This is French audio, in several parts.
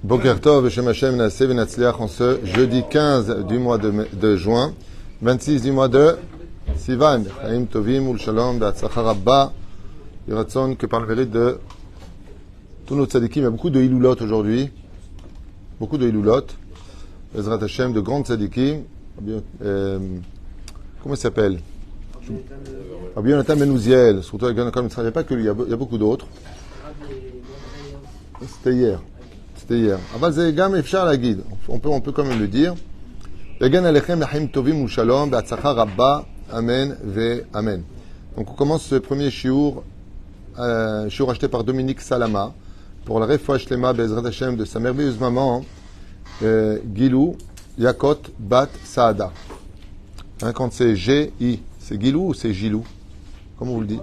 Boker Tov, Shem Hashem, Naaseh Venatzliach, en ce jeudi 15 du mois de juin, 26 du mois de Sivan, Chaim Tovim, Ul Shalom, Be'atzlacha Rabba, Yiratzon, que par le mérite de tous nos tzadikim. Il y a beaucoup de Hilulot aujourd'hui, beaucoup de Hilulot, Bezrat Hashem, de grandes tzadikim. Comment il s'appelle? Rabbi Yonatan Ben Uziel, surtout avec Yonatan Ben Uziel, il n'y a pas que lui, il y a beaucoup d'autres. C'était hier. Aval ze gam efshar lagid. On peut quand même le dire. Yagan alechem lahim tovim u'shalom be'atzlacha rabba. Amen ve amen. Donc on commence ce premier shiur acheté par Dominique Salama pour la refoua shlema be'ezrat Hashem de sa merveilleuse maman Gilou Yakot Bat Saada. Hein, quand c'est G-I, c'est Gilou ou c'est Gilou? Comment vous le dites?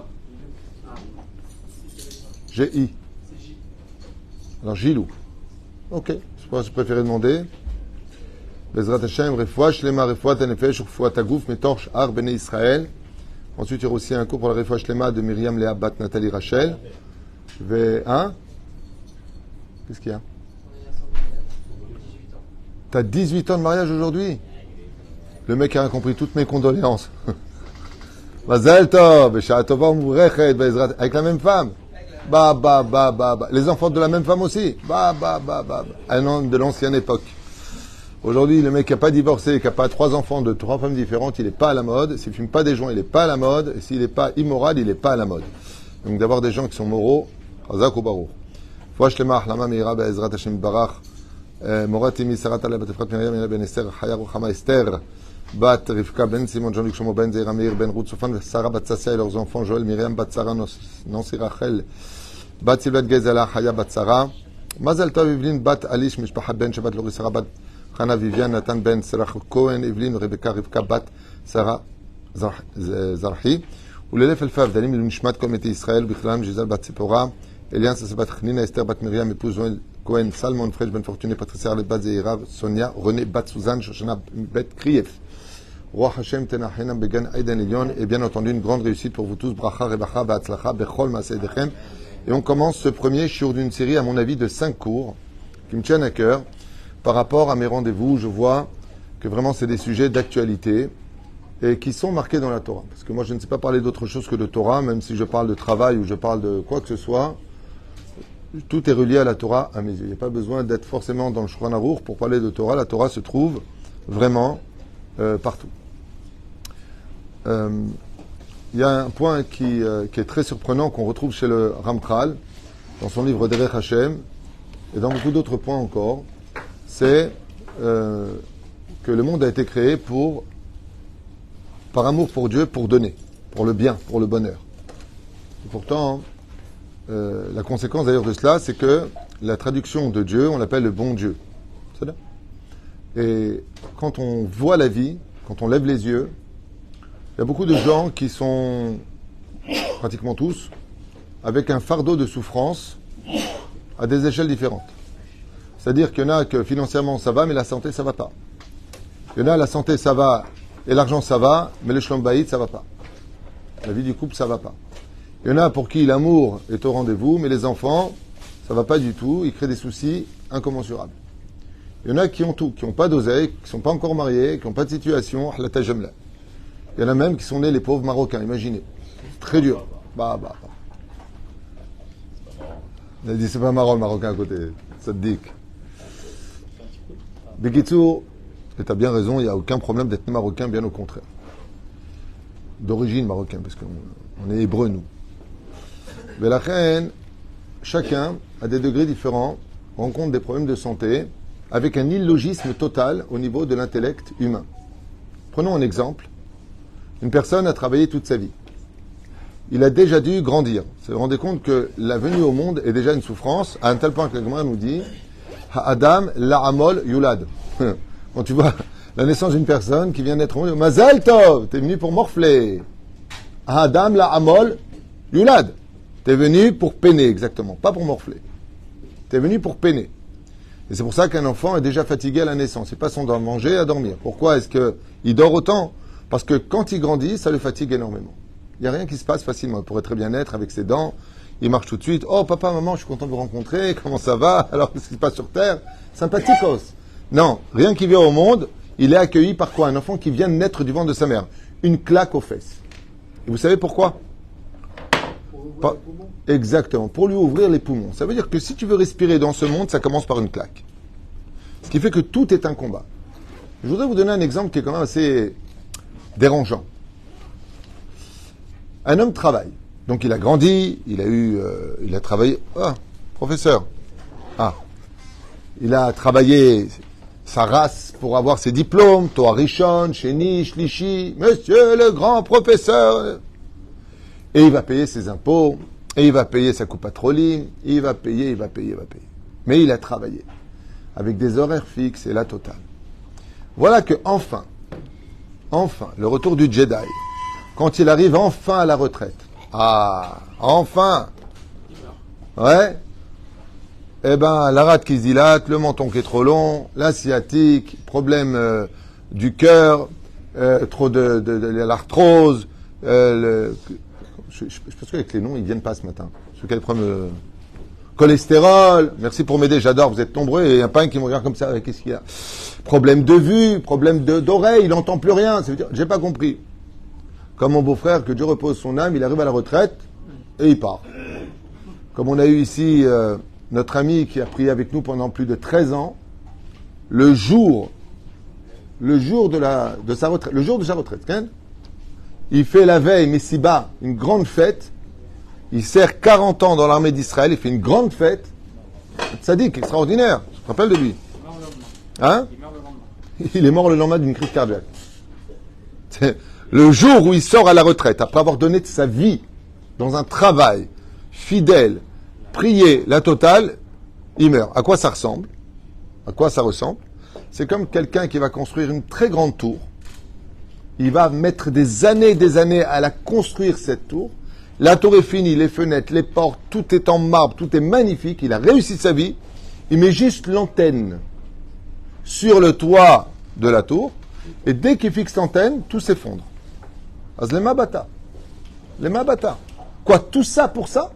G-I. Alors Gilou. Ok, je préférais demander. Bezrat Hashem, refoua shlema, refoua tanefesh, refoua tagouf, metorch ar bene Israël. Ensuite, il y aura aussi un cours pour la refoua shlema de Myriam Léa Bat Nathalie Rachel. Hein? Qu'est-ce qu'il y a? T'as 18 ans de mariage aujourd'hui? Le mec a compris toutes mes condoléances. Mazal tov, b'sha'a tova u'muvrechet, be'ezrat, avec la même femme. Les enfants de la même femme aussi. Un homme de l'ancienne époque. Aujourd'hui, le mec qui n'a pas divorcé, qui n'a pas 3 enfants de 3 femmes différentes, il n'est pas à la mode. S'il ne fume pas des joints, il n'est pas à la mode. Et s'il n'est pas immoral, il n'est pas à la mode. Donc d'avoir des gens qui sont moraux, Chazak ou Baruch. Foua shlema ahlama meira be'ezrat Hashem barach. Morat imi sarat ala bat Efrat Miriam ila ben Esther, Chaya Ruchama Esther, bat Rivka ben Simon, Jean-Luc Shomo ben Zeira Meir ben Ruth Sofan, Sarah bat Sassia et leurs enfants, Joël, Myriam bat Sarah, Nancy Rachel, bat Silvat Gezala, Chaya bat Sarah, Mazal Tov Evelyn bat Alish, Mishpacha ben Shabbat Lori Sarah bat Chana Vivian, Nathan ben Serach Cohen, Evelyn, Rebecca, Rivka bat Sarah Zarhi, וללף אלפי הבדלים לנשמת כל מתי ישראל, בכללם ז'יזל בת ציפורה, אליאן ססבת חנינה, אסתר בת מרים, épouse Joël Cohen, Salmon, Fresh, Ben Fortuné, Patricia, Arlet, Bat Zeira, Sonia, René, Bat Suzanne, Shoshana, Bet Krief, Roi Hashem, Tenachenam, Began, Aiden, Elion, et bien entendu une grande réussite pour vous tous, Bracha, Rebacha, Ba'atzlacha, Bechol, Maaseh-Dechem. Et on commence ce premier shiur d'une série, à mon avis, de 5 cours, qui me tiennent à cœur. Par rapport à mes rendez-vous, je vois que vraiment c'est des sujets d'actualité et qui sont marqués dans la Torah. Parce que moi, je ne sais pas parler d'autre chose que de Torah, même si je parle de travail ou je parle de quoi que ce soit. Tout est relié à la Torah à mes yeux. Il n'y a pas besoin d'être forcément dans le Shulchan Aruch pour parler de Torah. La Torah se trouve vraiment partout. Il y a un point qui est très surprenant qu'on retrouve chez le Ramchal, dans son livre Derech Hashem, et dans beaucoup d'autres points encore, c'est que le monde a été créé par amour pour Dieu, pour donner, pour le bien, pour le bonheur. Et pourtant, la conséquence d'ailleurs de cela, c'est que la traduction de Dieu, on l'appelle le bon Dieu. C'est là. Et quand on voit la vie, quand on lève les yeux, il y a beaucoup de gens qui sont, pratiquement tous, avec un fardeau de souffrance à des échelles différentes. C'est-à-dire qu'il y en a que financièrement ça va, mais la santé ça va pas. Il y en a la santé ça va, et l'argent ça va, mais le shlom bayit ça va pas. La vie du couple ça va pas. Il y en a pour qui l'amour est au rendez-vous, mais les enfants, ça va pas du tout, ils créent des soucis incommensurables. Il y en a qui ont tout, qui n'ont pas d'oseille, qui sont pas encore mariés, qui n'ont pas de situation, il y en a même qui sont nés les pauvres Marocains, imaginez. Très dur. Il a dit c'est pas marrant le Marocain à côté, ça te dit. Bekitsour, et tu as bien raison, il n'y a aucun problème d'être Marocain, bien au contraire. D'origine marocain, parce qu'on est hébreux, nous. Mais la reine, chacun, à des degrés différents, rencontre des problèmes de santé avec un illogisme total au niveau de l'intellect humain. Prenons un exemple. Une personne a travaillé toute sa vie. Il a déjà dû grandir. Vous vous rendez compte que la venue au monde est déjà une souffrance, à un tel point que la Gemara nous dit Ha'adam la'amol yulad. Quand tu vois la naissance d'une personne qui vient d'être au monde, Mazal tov, t'es venu pour morfler. Ha'adam la'amol yulad. T'es venu pour peiner, exactement, pas pour morfler. T'es venu pour peiner. Et c'est pour ça qu'un enfant est déjà fatigué à la naissance. Il passe son temps à manger, à dormir. Pourquoi est-ce qu'il dort autant? Parce que quand il grandit, ça le fatigue énormément. Il n'y a rien qui se passe facilement. Il pourrait très bien être avec ses dents. il marche tout de suite. Oh, papa, maman, je suis content de vous rencontrer. Comment ça va? Alors, qu'est-ce qui se passe sur Terre? Sympathicos. Non, rien qui vient au monde, il est accueilli par quoi? Un enfant qui vient de naître du ventre de sa mère. Une claque aux fesses. Et vous savez pourquoi? Exactement, pour lui ouvrir les poumons. Ça veut dire que si tu veux respirer dans ce monde, ça commence par une claque. Ce qui fait que tout est un combat. Je voudrais vous donner un exemple qui est quand même assez dérangeant. Un homme travaille. Donc il a grandi, il a travaillé. Ah, professeur. Ah, il a travaillé sa race pour avoir ses diplômes. Toa Rishon, Sheni, Shlishi, monsieur le grand professeur. Et il va payer ses impôts, et il va payer sa coupe patroline, il va payer. Mais il a travaillé, avec des horaires fixes et la totale. Voilà que enfin, le retour du Jedi, quand il arrive enfin à la retraite. Ah, enfin! Ouais. Eh ben, la rate qui se dilate, le menton qui est trop long, la sciatique, problème du cœur, trop de l'arthrose, je pense qu'avec les noms, ils viennent pas ce matin. Sur quel problème cholestérol, merci pour m'aider, j'adore, vous êtes nombreux, et il n'y a pas un qui me regarde comme ça, qu'est-ce qu'il y a? Problème de vue, problème d'oreille, il n'entend plus rien, ça veut dire, j'ai pas compris. Comme mon beau-frère, que Dieu repose son âme, il arrive à la retraite, et il part. Comme on a eu ici notre ami qui a prié avec nous pendant plus de 13 ans, le jour de sa retraite, hein, il fait la veille, Messiba, une grande fête. Il sert 40 ans dans l'armée d'Israël. Il fait une grande fête. Tzaddik, extraordinaire. Je me rappelle de lui. Hein? Il est mort le lendemain d'une crise cardiaque. C'est le jour où il sort à la retraite, après avoir donné de sa vie dans un travail fidèle, prié, la totale, il meurt. À quoi ça ressemble? À quoi ça ressemble? C'est comme quelqu'un qui va construire une très grande tour. Il va mettre des années à la construire, cette tour. La tour est finie, les fenêtres, les portes, tout est en marbre, tout est magnifique. Il a réussi sa vie. Il met juste l'antenne sur le toit de la tour. Et dès qu'il fixe l'antenne, tout s'effondre. Az lema bata. Lema bata. Quoi, tout ça pour ça?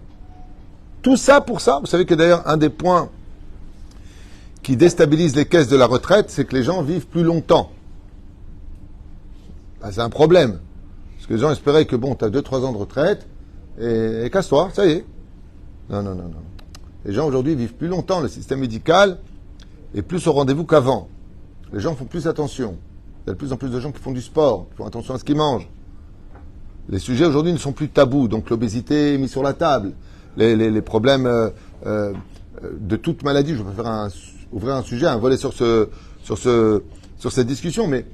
Tout ça pour ça? Vous savez que d'ailleurs, un des points qui déstabilise les caisses de la retraite, c'est que les gens vivent plus longtemps. Ah, c'est un problème. Parce que les gens espéraient que, bon, tu as 2-3 ans de retraite, et casse-toi, ça y est. Non. Les gens aujourd'hui vivent plus longtemps, le système médical est plus au rendez-vous qu'avant. Les gens font plus attention. Il y a de plus en plus de gens qui font du sport, qui font attention à ce qu'ils mangent. Les sujets aujourd'hui ne sont plus tabous, donc l'obésité est mise sur la table. Les problèmes de toute maladie, je préfère ouvrir un sujet, un volet sur cette discussion, mais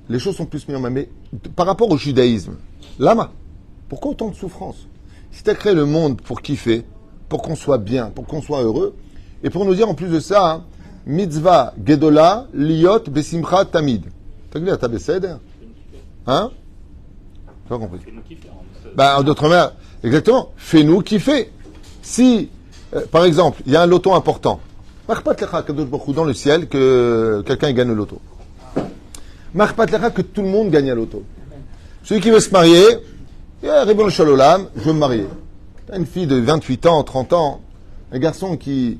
les choses sont plus mises en main. Mais par rapport au judaïsme, lama, pourquoi autant de souffrance? Si tu as créé le monde pour kiffer, pour qu'on soit bien, pour qu'on soit heureux, et pour nous dire en plus de ça, hein, mitzvah gedola liot besimcha tamid. T'as vu la table seder? Hein? T'as pas compris? En d'autres mots, exactement, fais-nous kiffer. Si, par exemple, il y a un loto important, dans le ciel que quelqu'un gagne le loto. Que tout le monde gagne à l'auto. Celui qui veut se marier, Ribon Shalolam, je veux me marier. T'as une fille de 28 ans, 30 ans, un garçon qui...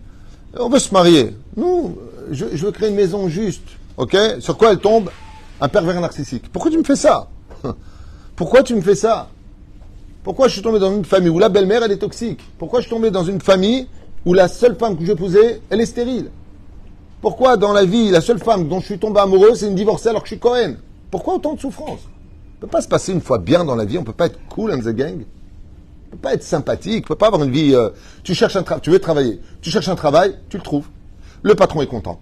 On veut se marier. Nous, je veux créer une maison juste. Ok? Sur quoi elle tombe? Un pervers narcissique. Pourquoi tu me fais ça? Pourquoi tu me fais ça? Pourquoi je suis tombé dans une famille où la belle-mère, elle est toxique? Pourquoi je suis tombé dans une famille où la seule femme que j'épousais, elle est stérile? Pourquoi dans la vie, la seule femme dont je suis tombé amoureux, c'est une divorcée alors que je suis Cohen? Pourquoi autant de souffrance? On ne peut pas se passer une fois bien dans la vie, on ne peut pas être cool in the gang. On ne peut pas être sympathique, on ne peut pas avoir une vie... tu veux travailler, tu cherches un travail, tu le trouves. Le patron est content,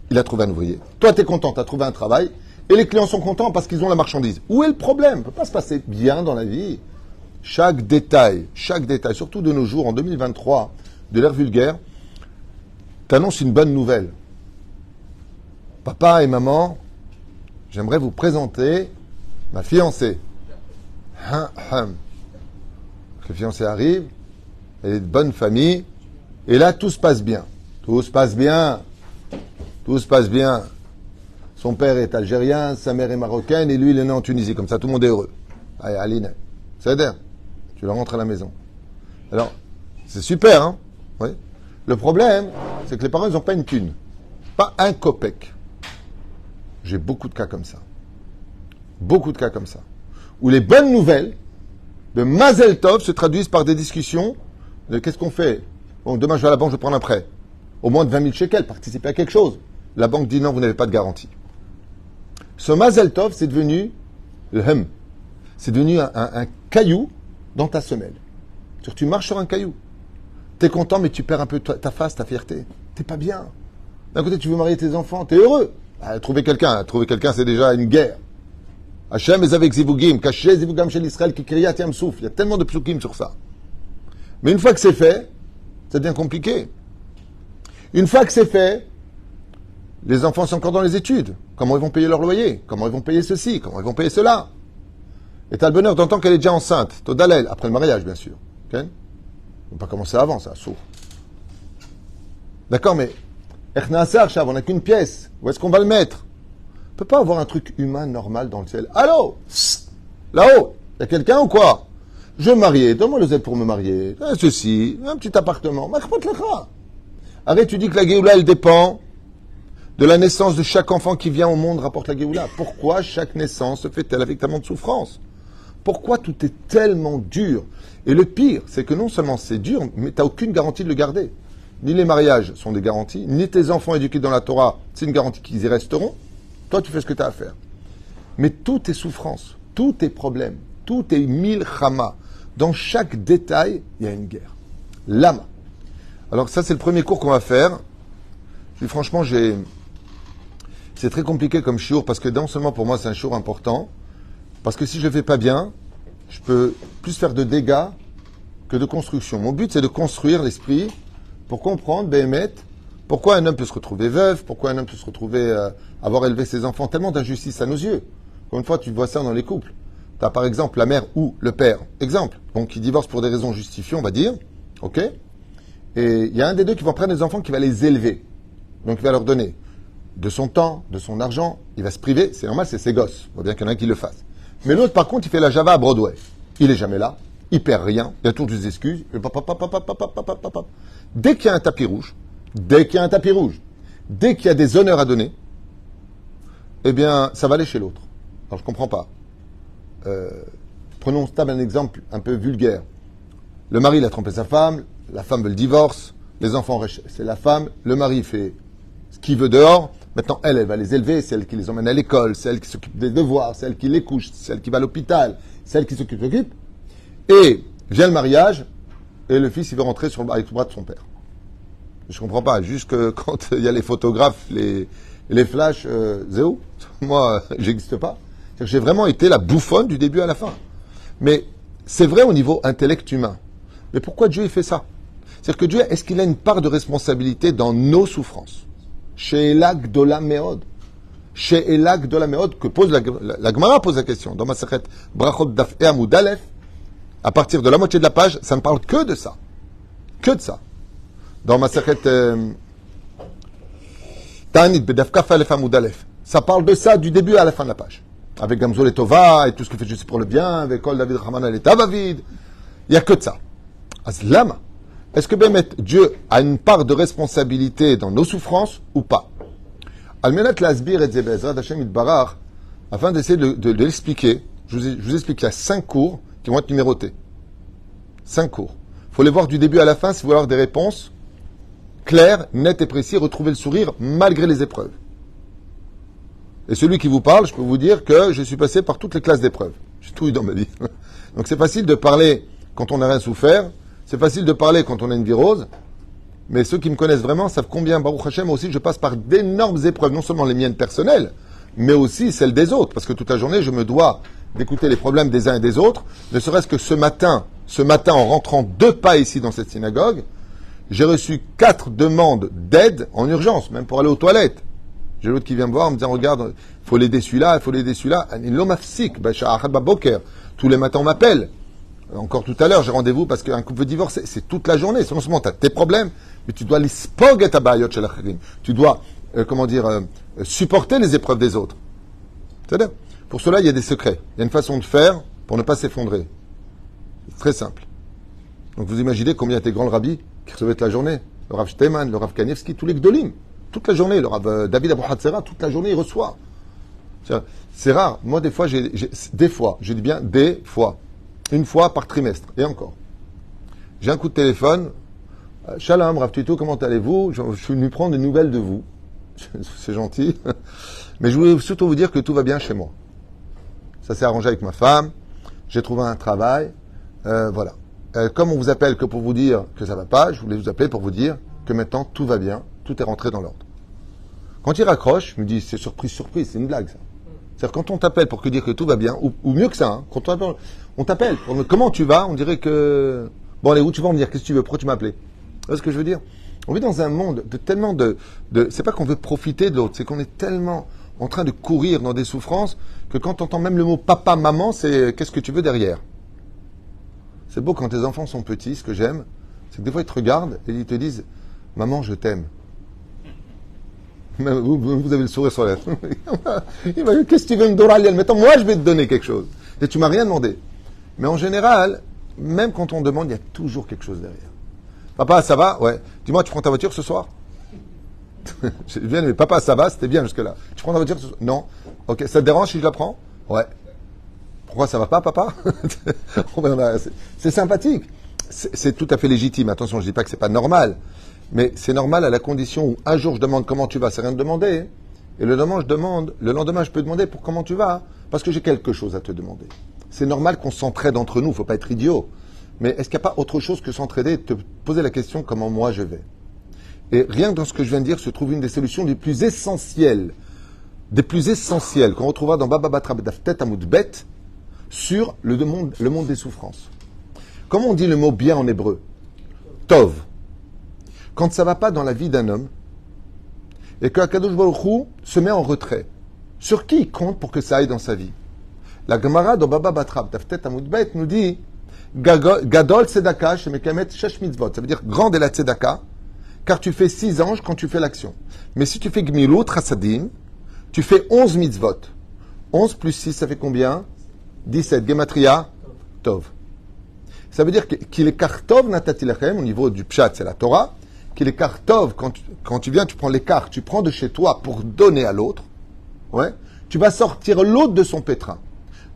il a trouvé un ouvrier. Toi, tu es content, tu as trouvé un travail, et les clients sont contents parce qu'ils ont la marchandise. Où est le problème? On ne peut pas se passer bien dans la vie. Chaque détail, surtout de nos jours, en 2023, de l'ère vulgaire, t'annonce une bonne nouvelle. Papa et maman, j'aimerais vous présenter ma fiancée. La fiancée arrive, elle est de bonne famille, et là, tout se passe bien. Tout se passe bien. Son père est algérien, sa mère est marocaine, et lui, il est né en Tunisie. Comme ça, tout le monde est heureux. Allez, Aline, c'est-à-dire, tu le rentres à la maison. Alors, C'est super, hein? Oui. Le problème, c'est que les parents, ils n'ont pas une thune. Pas un copec. J'ai beaucoup de cas comme ça. Beaucoup de cas comme ça. Où les bonnes nouvelles de Mazel Tov se traduisent par des discussions de qu'est-ce qu'on fait? Bon, demain je vais à la banque, je vais prendre un prêt. Au moins de 20 000 shekels, participer à quelque chose. La banque dit non, vous n'avez pas de garantie. Ce Mazel Tov, c'est devenu le hem. C'est devenu un caillou dans ta semelle. Tu marches sur un caillou. T'es content, mais tu perds un peu ta face, ta fierté. T'es pas bien. D'un côté, tu veux marier tes enfants, t'es heureux. Trouver quelqu'un, c'est déjà une guerre. Hachem est avec Zivugim, caché Zivugam chez l'Israël, qui kriyat yam souf. Il y a tellement de psukim sur ça. Mais une fois que c'est fait, ça devient compliqué. Une fois que c'est fait, les enfants sont encore dans les études. Comment ils vont payer leur loyer? Comment ils vont payer ceci? Comment ils vont payer cela? Et t'as le bonheur d'entendre qu'elle est déjà enceinte. Todalel, après le mariage, bien sûr. Okay? On ne peut pas commencer avant, ça, sourd. D'accord, mais on n'a qu'une pièce. Où est-ce qu'on va le mettre? On ne peut pas avoir un truc humain normal dans le ciel. Allô? Là-haut, il y a quelqu'un ou quoi? Je veux me marier, donne-moi le Z pour me marier. Ceci, un petit appartement. Arrête, tu dis que la Géoula, elle dépend de la naissance de chaque enfant qui vient au monde rapporte la Géoula. Pourquoi chaque naissance se fait-elle avec tellement de souffrance? Pourquoi tout est tellement dur? Et le pire, c'est que non seulement c'est dur, mais tu n'as aucune garantie de le garder. Ni les mariages sont des garanties, ni tes enfants éduqués dans la Torah, c'est une garantie qu'ils y resteront. Toi, tu fais ce que tu as à faire. Mais tout est souffrance, tout est problème, tout est milchama. Dans chaque détail, il y a une guerre. Lama. Alors ça, c'est le premier cours qu'on va faire. Puis, franchement, c'est très compliqué comme shiur, parce que non seulement pour moi, c'est un shiur important, parce que si je ne le fais pas bien, je peux plus faire de dégâts que de construction. Mon but, c'est de construire l'esprit pour comprendre, Béhémet, pourquoi un homme peut se retrouver veuf, pourquoi un homme peut se retrouver avoir élevé ses enfants, tellement d'injustice à nos yeux. Encore une fois, tu vois ça dans les couples. Tu as par exemple la mère ou le père, exemple, donc qui divorcent pour des raisons justifiées, on va dire, ok? Et il y a un des deux qui va prendre des enfants qui va les élever. Donc il va leur donner de son temps, de son argent, il va se priver, c'est normal, c'est ses gosses. On voit bien qu'il y en a un qui le fasse. Mais l'autre, par contre, il fait la Java à Broadway. Il est jamais là, il perd rien, il a toujours des excuses. Dès qu'il y a un tapis rouge, dès qu'il y a des honneurs à donner, eh bien, ça va aller chez l'autre. Alors, je comprends pas. Prenons un exemple un peu vulgaire. Le mari, il a trompé sa femme, la femme veut le divorce, les enfants, c'est la femme, le mari fait ce qu'il veut dehors. Maintenant, elle va les élever, c'est elle qui les emmène à l'école, c'est elle qui s'occupe des devoirs, c'est elle qui les couche, c'est elle qui va à l'hôpital, c'est elle qui s'occupe. Et vient le mariage, et le fils, il veut rentrer avec le bras de son père. Je comprends pas, juste que quand il y a les photographes, les flashs, zéro, moi, j'existe pas. C'est-à-dire que j'ai vraiment été la bouffonne du début à la fin. Mais c'est vrai au niveau intellect humain. Mais pourquoi Dieu il fait ça? C'est-à-dire que Dieu, est-ce qu'il a une part de responsabilité dans nos souffrances? Chez Elag de la Méode. Chez Elag de la Méode, que pose la Gemara pose la question. Dans ma sechet Brachot Daf et Amud Aleph, à partir de la moitié de la page, ça ne parle que de ça. Que de ça. Dans ma sechet Ta'anit Bedaf Kaf Aleph Amud Aleph, ça parle de ça du début à la fin de la page. Avec Gamzol et Tova et tout ce que fait juste pour le bien, avec Kol David Rahman et Tabavid. Il n'y a que de ça. Lama. Est-ce que Dieu a une part de responsabilité dans nos souffrances ou pas? Almenat Lasbir et Zebezra d'Hachem Itbarach, afin d'essayer de l'expliquer, je vous explique, il y a 5 cours qui vont être numérotés. 5 cours. Il faut les voir du début à la fin si vous voulez avoir des réponses claires, nettes et précises, retrouver le sourire malgré les épreuves. Et celui qui vous parle, je peux vous dire que je suis passé par toutes les classes d'épreuves. J'ai tout eu dans ma vie. Donc c'est facile de parler quand on n'a rien souffert. C'est facile de parler quand on a une virose, mais ceux qui me connaissent vraiment savent combien, Baruch Hashem, aussi, je passe par d'énormes épreuves, non seulement les miennes personnelles, mais aussi celles des autres, parce que toute la journée, je me dois d'écouter les problèmes des uns et des autres, ne serait-ce que ce matin, en rentrant 2 pas ici dans cette synagogue, j'ai reçu 4 demandes d'aide en urgence, même pour aller aux toilettes. J'ai l'autre qui vient me voir en me disant, regarde, il faut l'aider celui-là, il faut l'aider celui-là. Tous les matins, on m'appelle. Encore tout à l'heure, j'ai rendez-vous parce qu'un couple veut divorcer. C'est toute la journée. C'est non seulement tu as tes problèmes, mais tu dois les spog ta bayot chez l'achirim. Tu dois, supporter les épreuves des autres. C'est-à-dire, pour cela, il y a des secrets. Il y a une façon de faire pour ne pas s'effondrer. C'est très simple. Donc vous imaginez combien était grand le rabbi qui recevait toute la journée. Le Rav Shteyman, le Rav Kanievski, tous les Gdolim. Toute la journée. Le Rav David Abou Hatzera, toute la journée, il reçoit. C'est rare. Moi, des fois, je dis bien des fois. Une fois par trimestre. Et encore. J'ai un coup de téléphone. Shalom, Rav Tuto, comment allez-vous? Je suis venu prendre des nouvelles de vous. C'est gentil. Mais je voulais surtout vous dire que tout va bien chez moi. Ça s'est arrangé avec ma femme. J'ai trouvé un travail. Voilà. Comme on vous appelle que pour vous dire que ça va pas, je voulais vous appeler pour vous dire que maintenant tout va bien, tout est rentré dans l'ordre. Quand il raccroche, je me dis c'est surprise, c'est une blague ça. C'est-à-dire quand on t'appelle pour te dire que tout va bien, ou mieux que ça, hein, quand on t'appelle pour comment tu vas, on dirait que bon allez où tu vas, on me dire qu'est-ce que tu veux, pourquoi tu m'as appelé. Vous voyez ce que je veux dire? On vit dans un monde de tellement de c'est pas qu'on veut profiter de l'autre, c'est qu'on est tellement en train de courir dans des souffrances que quand on entend même le mot papa, maman, c'est qu'est-ce que tu veux derrière. C'est beau quand tes enfants sont petits, ce que j'aime, c'est que des fois ils te regardent et ils te disent « Maman, je t'aime ». Vous avez le sourire sur la tête. Qu'est-ce que tu veux me donner? Maintenant, moi, je vais te donner quelque chose. Et tu m'as rien demandé. Mais en général, même quand on demande, il y a toujours quelque chose derrière. Papa, ça va? Ouais. Dis-moi, tu prends ta voiture ce soir? Je viens, mais papa, ça va? C'était bien jusque-là. Tu prends ta voiture ce soir? Non. Ok, ça te dérange si je la prends? Ouais. Pourquoi ça va pas, papa? C'est sympathique. C'est tout à fait légitime. Attention, je dis pas que c'est pas normal. Mais c'est normal à la condition où un jour je demande comment tu vas, c'est rien de demander. Hein. Et le lendemain je peux demander pour comment tu vas, parce que j'ai quelque chose à te demander. C'est normal qu'on s'entraide entre nous, il ne faut pas être idiot. Mais est-ce qu'il n'y a pas autre chose que s'entraider et te poser la question comment moi je vais? Et rien que dans ce que je viens de dire se trouve une des solutions les plus essentielles qu'on retrouvera dans Baba Batra Daftet Amud Bet sur le monde des souffrances. Comment on dit le mot bien en hébreu? Tov. Quand ça ne va pas dans la vie d'un homme, et que Akadosh Baruch Hu se met en retrait, sur qui il compte pour que ça aille dans sa vie? La Gemara dans Baba Batra Daftet Amud Bet nous dit Gadol Tzedaka Shemekamet Shesh Mitzvot. Ça veut dire grande est la Tzedaka, car tu fais 6 anges quand tu fais l'action. Mais si tu fais Gmilut Chassadim, tu fais 11 mitzvot. 11 plus 6, ça fait combien? 17. Gematria, Tov. Ça veut dire qu'il est Kartov Natatilachem, au niveau du Pshat, c'est la Torah, qu'il est Kartov, quand tu viens, tu prends l'écart, tu prends de chez toi pour donner à l'autre, ouais, tu vas sortir l'autre de son pétrin.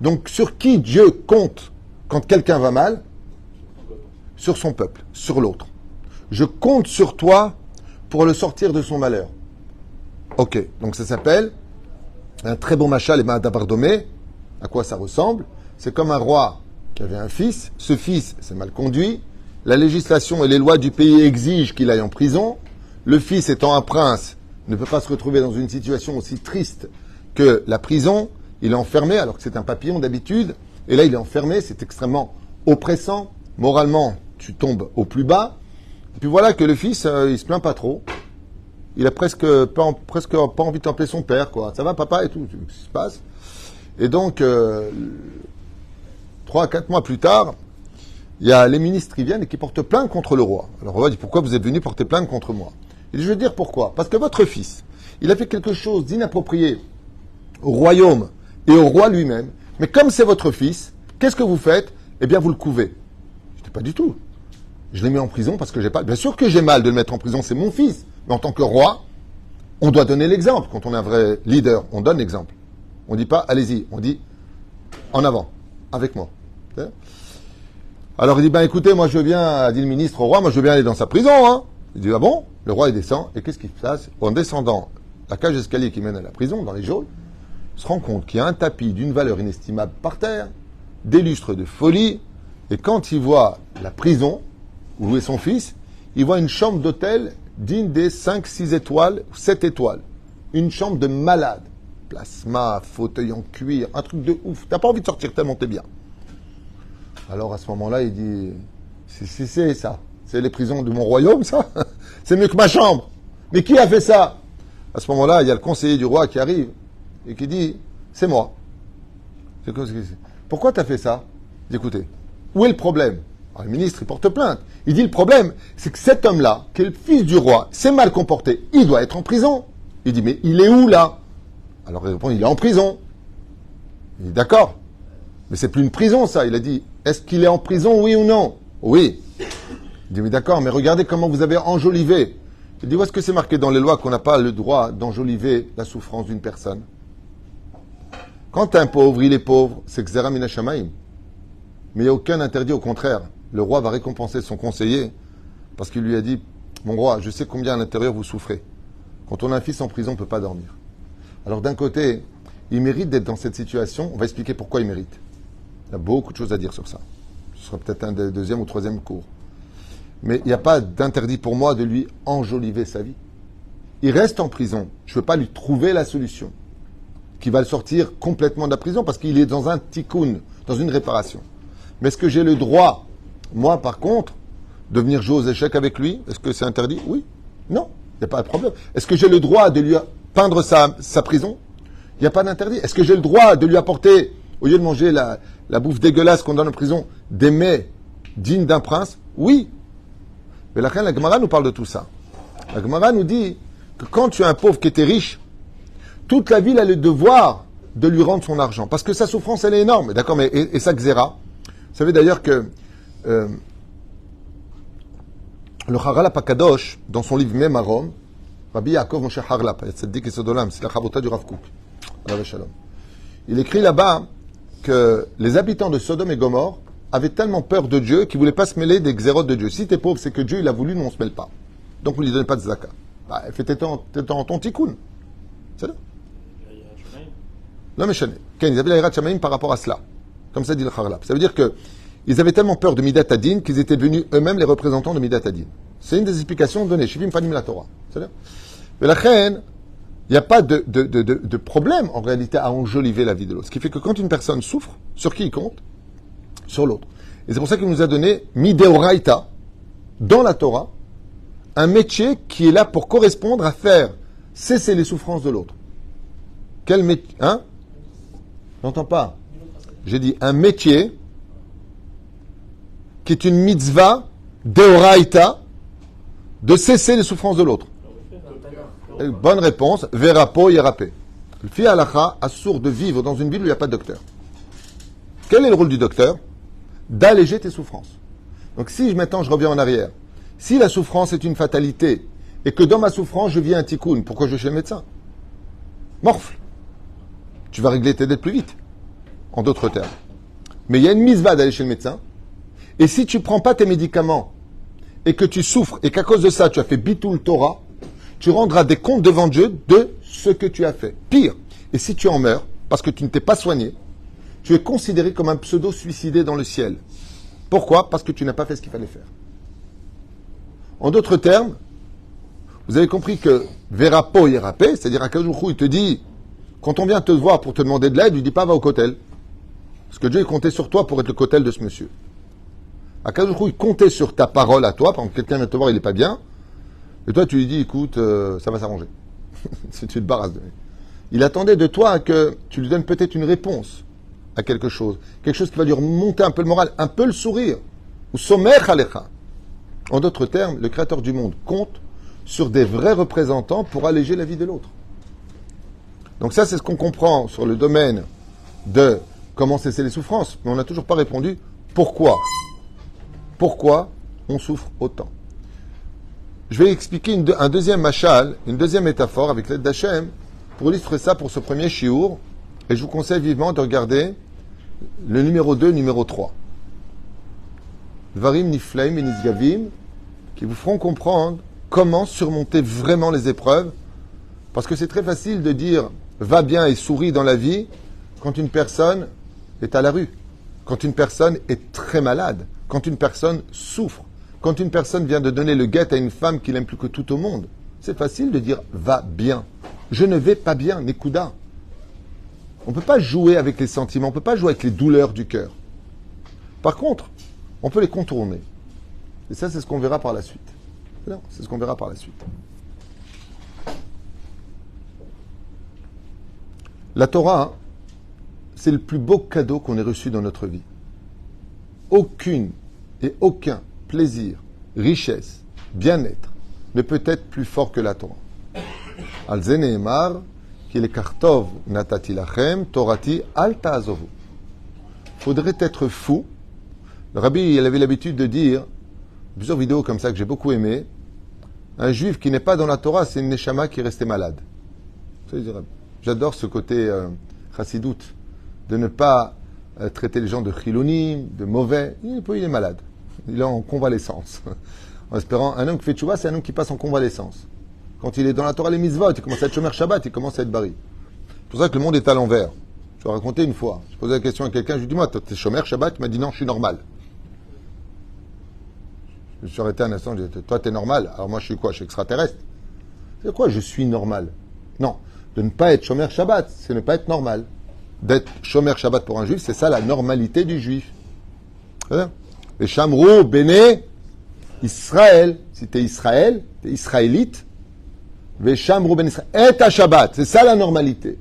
Donc, sur qui Dieu compte quand quelqu'un va mal? Sur son peuple, sur l'autre. Je compte sur toi pour le sortir de son malheur. Ok, donc ça s'appelle un très bon machal et ma'adabardomé. À quoi ça ressemble? C'est comme un roi qui avait un fils. Ce fils s'est mal conduit. La législation et les lois du pays exigent qu'il aille en prison. Le fils, étant un prince, ne peut pas se retrouver dans une situation aussi triste que la prison. Il est enfermé alors que c'est un papillon d'habitude. Et là, il est enfermé. C'est extrêmement oppressant. Moralement, tu tombes au plus bas. Et puis voilà que le fils, il se plaint pas trop. Il a presque pas envie de t'appeler son père, quoi. Ça va, papa, et tout. Qu'est-ce qui se passe? Et donc, 3 à 4 mois plus tard, il y a les ministres qui viennent et qui portent plainte contre le roi. Alors, le roi dit, pourquoi vous êtes venu porter plainte contre moi? Il dit, je veux dire pourquoi. Parce que votre fils, il a fait quelque chose d'inapproprié au royaume et au roi lui-même. Mais comme c'est votre fils, qu'est-ce que vous faites? Eh bien, vous le couvez. Je dis, pas du tout. Je l'ai mis en prison parce que j'ai pas... Bien sûr que j'ai mal de le mettre en prison, c'est mon fils. Mais en tant que roi, on doit donner l'exemple. Quand on est un vrai leader, on donne l'exemple. On ne dit pas, allez-y. On dit, en avant, avec moi. Alors il dit, ben écoutez, moi je viens, dit le ministre au roi, moi je veux bien aller dans sa prison. Hein. Il dit, ah bon? Le roi il descend. Et qu'est-ce qu'il se passe? En descendant la cage d'escalier qui mène à la prison, dans les geôles, il se rend compte qu'il y a un tapis d'une valeur inestimable par terre, des lustres de folie. Et quand il voit la prison, où est son fils, il voit une chambre d'hôtel digne des 5, 6 étoiles, 7 étoiles. Une chambre de malade. Plasma, fauteuil en cuir, un truc de ouf. T'as pas envie de sortir tellement t'es bien. Alors à ce moment-là, il dit, c'est ça. C'est les prisons de mon royaume, ça. C'est mieux que ma chambre. Mais qui a fait ça? À ce moment-là, il y a le conseiller du roi qui arrive et qui dit, c'est moi. Pourquoi t'as fait ça? Il dit, écoutez, où est le problème? Alors, le ministre, il porte plainte. Il dit, le problème, c'est que cet homme-là, qui est le fils du roi, s'est mal comporté. Il doit être en prison. Il dit, mais il est où, là? Alors, il répond, il est en prison. Il dit, d'accord. Mais c'est plus une prison, ça. Il a dit, est-ce qu'il est en prison, oui ou non? Oui. Il dit, mais d'accord, mais regardez comment vous avez enjolivé. Il dit, où est-ce que c'est marqué dans les lois qu'on n'a pas le droit d'enjoliver la souffrance d'une personne? Quand un pauvre, il est pauvre, c'est Xera Mina Shamaim. Mais il n'y a aucun interdit, au contraire. Le roi va récompenser son conseiller parce qu'il lui a dit, mon roi, je sais combien à l'intérieur vous souffrez. Quand on a un fils en prison, on ne peut pas dormir. Alors d'un côté, il mérite d'être dans cette situation. On va expliquer pourquoi il mérite. Il y a beaucoup de choses à dire sur ça. Ce sera peut-être un des deuxième ou troisième cours. Mais il n'y a pas d'interdit pour moi de lui enjoliver sa vie. Il reste en prison. Je ne veux pas lui trouver la solution qui va le sortir complètement de la prison parce qu'il est dans un tikkun, dans une réparation. Mais est-ce que j'ai le droit, moi par contre, de venir jouer aux échecs avec lui? Est-ce que c'est interdit? Oui. Non. Il n'y a pas de problème. Est-ce que j'ai le droit de lui peindre sa prison? Il n'y a pas d'interdit. Est-ce que j'ai le droit de lui apporter, au lieu de manger la bouffe dégueulasse qu'on donne en prison, des mets dignes d'un prince? Oui. Mais la Gemara nous parle de tout ça. La Gemara nous dit que quand tu as un pauvre qui était riche, toute la ville a le devoir de lui rendre son argent. Parce que sa souffrance, elle est énorme. D'accord, mais et sa xéra? Vous savez d'ailleurs que le Haralap HaKadosh, dans son livre Même à Rome, Rabbi Yaakov Moshe Harlap, Tzaddik Yesod Olam, c'est la Chavota du Rav Kook, Alav Shalom. Il écrit là-bas que les habitants de Sodome et Gomorre avaient tellement peur de Dieu qu'ils ne voulaient pas se mêler des xérotes de Dieu. Si tu es pauvre, c'est que Dieu il a voulu, nous on ne se mêle pas. Donc vous ne lui donnez pas de zaka. Bah, fais ton tikkun. C'est là. Non mais ils avaient la Hirat Shamaim par rapport à cela. Comme ça dit le Harlap. Ça veut dire que ils avaient tellement peur de Midat Hadin qu'ils étaient devenus eux-mêmes les représentants de Midat Hadin. C'est une des explications données. Shivim Fanim la Torah. C'est-à-dire, mais la reine, il n'y a pas de problème en réalité à enjoliver la vie de l'autre. Ce qui fait que quand une personne souffre, sur qui il compte? Sur l'autre. Et c'est pour ça qu'il nous a donné Mideoraita, dans la Torah, un métier qui est là pour correspondre à faire cesser les souffrances de l'autre. Quel métier? Hein? J'entends pas. J'ai dit un métier qui est une mitzvah deoraita de cesser les souffrances de l'autre. Bonne réponse. Verapo yerapé. Le fi halacha assourd de vivre dans une ville où il n'y a pas de docteur. Quel est le rôle du docteur? D'alléger tes souffrances. Donc si maintenant je reviens en arrière, si la souffrance est une fatalité et que dans ma souffrance je viens un tikkun, pourquoi je vais chez le médecin? Morfle. Tu vas régler tes dettes plus vite. En d'autres termes. Mais il y a une mitzvah d'aller chez le médecin. Et si tu ne prends pas tes médicaments et que tu souffres et qu'à cause de ça tu as fait bitul Torah, tu rendras des comptes devant Dieu de ce que tu as fait. Pire. Et si tu en meurs parce que tu ne t'es pas soigné, tu es considéré comme un pseudo-suicidé dans le ciel. Pourquoi? Parce que tu n'as pas fait ce qu'il fallait faire. En d'autres termes, vous avez compris que Verapo Yerapé, c'est-à-dire à Kajourou, il te dit, quand on vient te voir pour te demander de l'aide, il ne dit pas va au kotel. Parce que Dieu, il comptait sur toi pour être le kotel de ce monsieur. À Kajourou, il comptait sur ta parole à toi, par exemple, quelqu'un vient te voir, il n'est pas bien, et toi, tu lui dis, écoute, ça va s'arranger. Si tu te barrasses de lui. Il attendait de toi que tu lui donnes peut-être une réponse à quelque chose qui va lui remonter un peu le moral, un peu le sourire. Ou sommer alecha. En d'autres termes, le créateur du monde compte sur des vrais représentants pour alléger la vie de l'autre. Donc ça, c'est ce qu'on comprend sur le domaine de comment cesser les souffrances. Mais on n'a toujours pas répondu pourquoi. Pourquoi on souffre autant? Je vais expliquer un deuxième machal, une deuxième métaphore avec l'aide d'Hachem pour illustrer ça pour ce premier shiur. Et je vous conseille vivement de regarder le numéro 2, numéro 3. Dvarim niflaim et nisgavim, qui vous feront comprendre comment surmonter vraiment les épreuves. Parce que c'est très facile de dire va bien et souris dans la vie quand une personne est à la rue, quand une personne est très malade, quand une personne souffre, quand une personne vient de donner le guet à une femme qu'il aime plus que tout au monde. C'est facile de dire va bien. Je ne vais pas bien, Nekuda. On ne peut pas jouer avec les sentiments, on ne peut pas jouer avec les douleurs du cœur. Par contre, on peut les contourner. Et ça, c'est ce qu'on verra par la suite. Non, c'est ce qu'on verra par la suite. La Torah, c'est le plus beau cadeau qu'on ait reçu dans notre vie. Aucune et aucun plaisir, richesse, bien-être ne peut être plus fort que la Torah. Al-Ze Nehemar, qu'il est kartov natati lachem, torati al ta'azovu. Faudrait être fou. Le rabbi, il avait l'habitude de dire, Plusieurs vidéos comme ça que j'ai beaucoup aimé. Un juif qui n'est pas dans la Torah, c'est une neshama qui est restée malade. J'adore ce côté chassidout, de ne pas traiter les gens de chilonim, de mauvais. Il est malade. Il est en convalescence. En espérant, un homme qui fait tchouva, c'est un homme qui passe en convalescence. Quand il est dans la Torah, les mitzvot, il commence à être shomer Shabbat, il commence à être bari. C'est pour ça que le monde est à l'envers. Je vais raconter une fois. Je posais la question à quelqu'un, je lui dis, moi, t'es shomer Shabbat? Il m'a dit non, je suis normal. Je me suis arrêté un instant, je lui ai dit, toi, t'es normal. Alors moi, je suis quoi? Je suis extraterrestre. C'est quoi, je suis normal? Non. De ne pas être shomer Shabbat, c'est ne pas être normal. D'être shomer Shabbat pour un juif, c'est ça la normalité du juif. Les Shamrou, Béné, Israël. Si t'es Israël, t'es israélite. Les Shamrou, Béné, Israël. Et à Shabbat. C'est ça la normalité.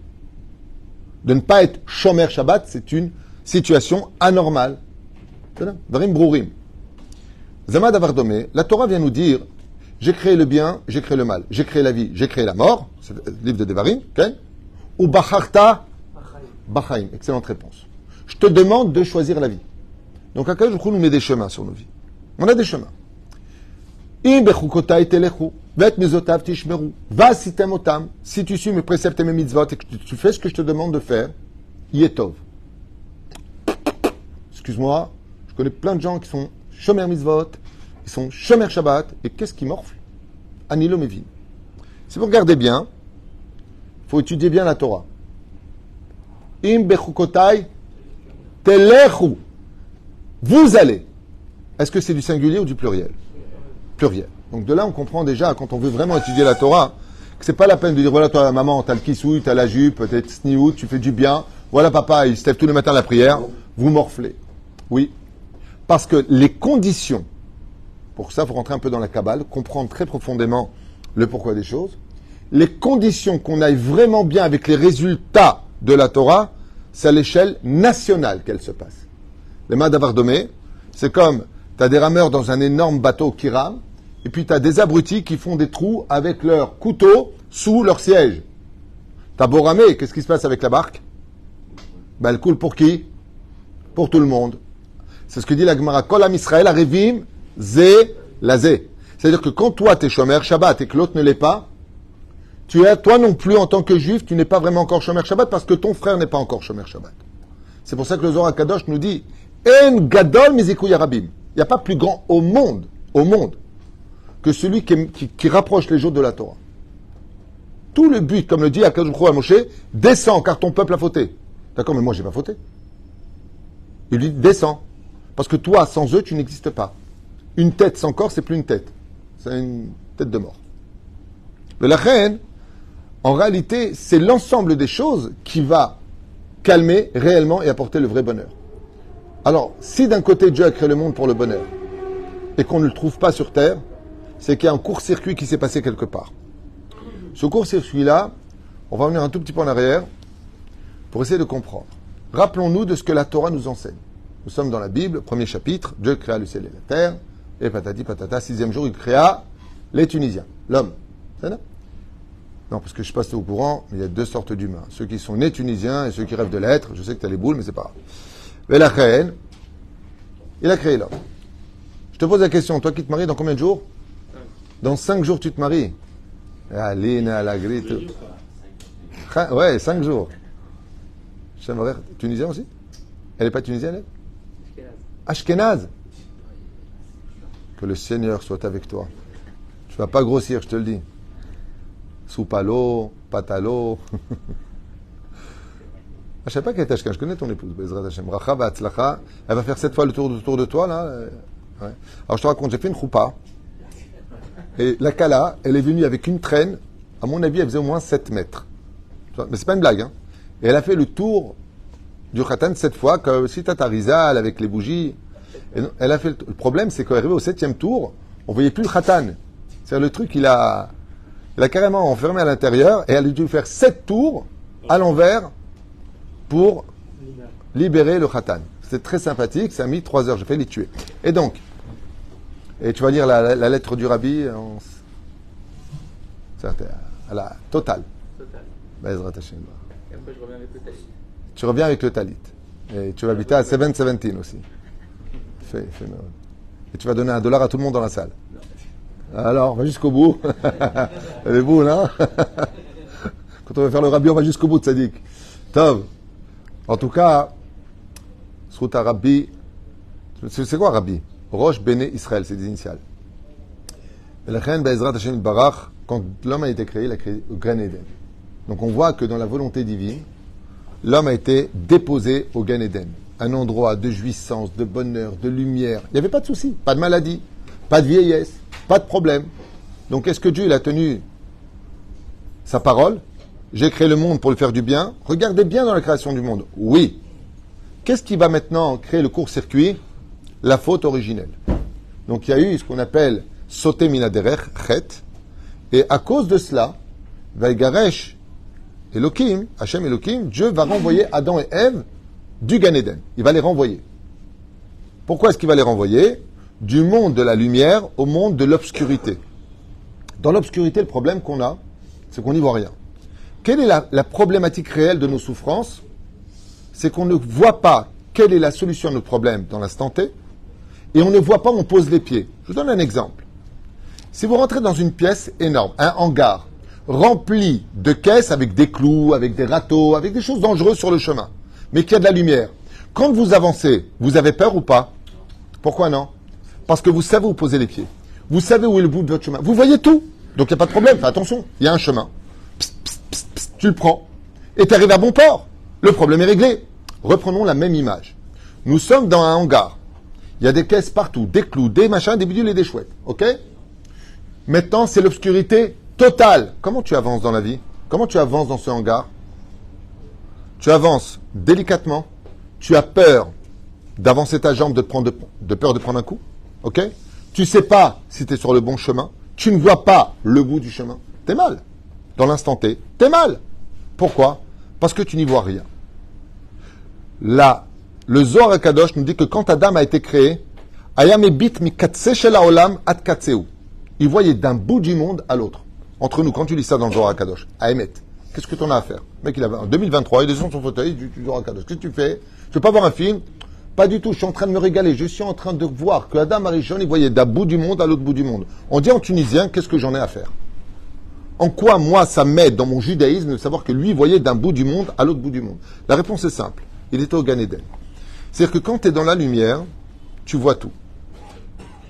De ne pas être shomer Shabbat, c'est une situation anormale. Darim Brourim. Zamad Avardomé, la Torah vient nous dire, j'ai créé le bien, j'ai créé le mal. J'ai créé la vie, j'ai créé la mort. C'est le livre de Devarim. Okay? Ou Bacharta Bachaim. Excellente réponse. Je te demande de choisir la vie. Donc, Akadosh Baruch Hu nous met des chemins sur nos vies. On a des chemins. Im bechukotai telechu, vet mizotav tishmeru, va sitem otam. Si tu suis mes préceptes et mes mitzvot et que tu fais ce que je te demande de faire, yetov. Excuse-moi, je connais plein de gens qui sont shomer mitzvot, ils sont shomer Shabbat, et qu'est-ce qui morfle? Anilo mevin. Si vous regardez bien, il faut étudier bien la Torah. Im bechukotai telechu. Vous allez. Est-ce que c'est du singulier ou du pluriel? Pluriel. Donc de là, on comprend déjà, quand on veut vraiment étudier la Torah, que c'est pas la peine de dire, voilà, toi, maman, t'as le kissouille, t'as la jupe, t'es sniout, tu fais du bien. Voilà, papa, il se lève tous les matins à la prière. Vous morflez. Oui. Parce que les conditions, pour ça, il faut rentrer un peu dans la Kabbale, comprendre très profondément le pourquoi des choses. Les conditions qu'on aille vraiment bien avec les résultats de la Torah, c'est à l'échelle nationale qu'elle se passe. Les Madavardomé, c'est comme, tu as des rameurs dans un énorme bateau qui rame, et puis tu as des abrutis qui font des trous avec leur couteau sous leur siège. Tu as beau ramer, qu'est-ce qui se passe avec la barque? Ben, elle coule pour qui? Pour tout le monde. C'est ce que dit la Gemara. Kol Am Israël Arevim Zé Lazé. C'est-à-dire que quand toi, tu es shomer Shabbat et que l'autre ne l'est pas, toi non plus, en tant que juif, tu n'es pas vraiment encore shomer Shabbat parce que ton frère n'est pas encore shomer Shabbat. C'est pour ça que le Zohar Kadosh nous dit En Gadol Mizikou Yarabim. Il n'y a pas plus grand au monde, que celui qui rapproche les jours de la Torah. Tout le but, comme le dit Akadosh Baruch Hu à Moshe, descends car ton peuple a fauté. D'accord, mais moi j'ai pas fauté. Il lui dit descends. Parce que toi, sans eux, tu n'existes pas. Une tête sans corps, c'est plus une tête. C'est une tête de mort. Le lachen, en réalité, c'est l'ensemble des choses qui va calmer réellement et apporter le vrai bonheur. Alors, si d'un côté Dieu a créé le monde pour le bonheur et qu'on ne le trouve pas sur Terre, c'est qu'il y a un court-circuit qui s'est passé quelque part. Ce court-circuit-là, on va revenir un tout petit peu en arrière pour essayer de comprendre. Rappelons-nous de ce que la Torah nous enseigne. Nous sommes dans la Bible, premier chapitre, Dieu créa le ciel et la terre, et patati patata, sixième jour, il créa les Tunisiens, l'homme. C'est ça? Non, parce que je passe au courant, mais il y a deux sortes d'humains. Ceux qui sont nés tunisiens et ceux qui rêvent de l'être. Je sais que tu as les boules, mais c'est pas grave. Velachéen, il a créé l'homme. Je te pose la question, toi qui te maries dans combien de jours? Dans 5 jours, tu te maries. Aline, à la grite. Ouais, 5 jours. J'aimerais. Tunisien aussi? Elle n'est pas tunisienne, elle? Ashkenaz. Que le Seigneur soit avec toi. Tu ne vas pas grossir, je te le dis. Soupalo, patalo. Je ne sais pas quel est Ashkenaz. Je connais ton épouse, Bezrat Hashem. Racha Batzlacha. Elle va faire 7 fois le tour de toi, là. Ouais. Alors, je te raconte, j'ai fait une choupa. Et la Kala, elle est venue avec une traîne. À mon avis, elle faisait au moins 7 mètres. Mais c'est pas une blague, hein. Et elle a fait le tour du Khatan 7 fois, comme si t'as ta Rizal avec les bougies. Et non, elle a fait le problème, c'est qu'elle est arrivée au 7e tour, on voyait plus le Khatan. C'est-à-dire le truc, il a carrément enfermé à l'intérieur et elle a dû faire 7 tours à l'envers pour libérer le Khatan. C'était très sympathique, ça a mis 3 heures, j'ai failli les tuer. Et donc, et tu vas lire la lettre du Rabbi à la totale. Bezrat Hashem. Et après, je reviens avec le talit. Tu reviens avec le talit. Et tu vas habiter à 717 aussi. Fait mal. Et tu vas donner $1 à tout le monde dans la salle. Alors, va jusqu'au bout. Elle est boule, hein. Quand on va faire le rabbi, on va jusqu'au bout de Tzadik. Tov. En tout cas, Sruta Rabbi, c'est quoi Rabbi? Rosh Bene Israël, c'est des initiales. Et la reine Be'ezrat Hashem Barach, quand l'homme a été créé, il a créé au Gan Eden. Donc on voit que dans la volonté divine, l'homme a été déposé au Gan Eden. Un endroit de jouissance, de bonheur, de lumière. Il n'y avait pas de souci, pas de maladie, pas de vieillesse, pas de problème. Donc est-ce que Dieu il a tenu sa parole? J'ai créé le monde pour le faire du bien. Regardez bien dans la création du monde. Oui. Qu'est-ce qui va maintenant créer le court-circuit? La faute originelle. Donc il y a eu ce qu'on appelle sauter minaderech, chet. Et à cause de cela, Vaigaresh Elohim, Hachem Elohim, Dieu va renvoyer Adam et Ève du Gan Eden. Il va les renvoyer. Pourquoi est-ce qu'il va les renvoyer? Du monde de la lumière au monde de l'obscurité. Dans l'obscurité, le problème qu'on a, c'est qu'on n'y voit rien. Quelle est la problématique réelle de nos souffrances? C'est qu'on ne voit pas quelle est la solution à notre problème dans l'instant T, et on ne voit pas où on pose les pieds. Je vous donne un exemple. Si vous rentrez dans une pièce énorme, un hangar, rempli de caisses avec des clous, avec des râteaux, avec des choses dangereuses sur le chemin, mais qu'il y a de la lumière. Quand vous avancez, vous avez peur ou pas? Pourquoi non? Parce que vous savez où poser les pieds. Vous savez où est le bout de votre chemin. Vous voyez tout. Donc il n'y a pas de problème. Fais attention. Il y a un chemin. Psst, psst, psst, psst, tu le prends. Et tu arrives à bon port. Le problème est réglé. Reprenons la même image. Nous sommes dans un hangar. Il y a des caisses partout, des clous, des machins, des bidules et des chouettes. OK? Maintenant, c'est l'obscurité totale. Comment tu avances dans la vie? Comment tu avances dans ce hangar? Tu avances délicatement. Tu as peur d'avancer ta jambe, de peur de prendre un coup. OK? Tu ne sais pas si tu es sur le bon chemin. Tu ne vois pas le bout du chemin. T'es mal. Dans l'instant T, t'es mal. Pourquoi? Parce que tu n'y vois rien. Là, le Zohar HaKadosh nous dit que quand Adam a été créé, Ayam ebit mi katse shel haolam ad katseu. Il voyait d'un bout du monde à l'autre. Entre nous, quand tu lis ça dans le Zohar HaKadosh, à Emet, qu'est-ce que tu en as à faire? Le mec, il avait, en 2023, il est sur son fauteuil, du Zohar HaKadosh. Qu'est-ce que tu fais? Tu veux pas voir un film? Pas du tout, je suis en train de me régaler. Je suis en train de voir que Adam Arishon, il voyait d'un bout du monde à l'autre bout du monde. On dit en tunisien, qu'est-ce que j'en ai à faire? En quoi, moi, ça m'aide dans mon judaïsme de savoir que lui voyait d'un bout du monde à l'autre bout du monde? La réponse est simple. Il était au Gan Eden. C'est-à-dire que quand tu es dans la lumière, tu vois tout.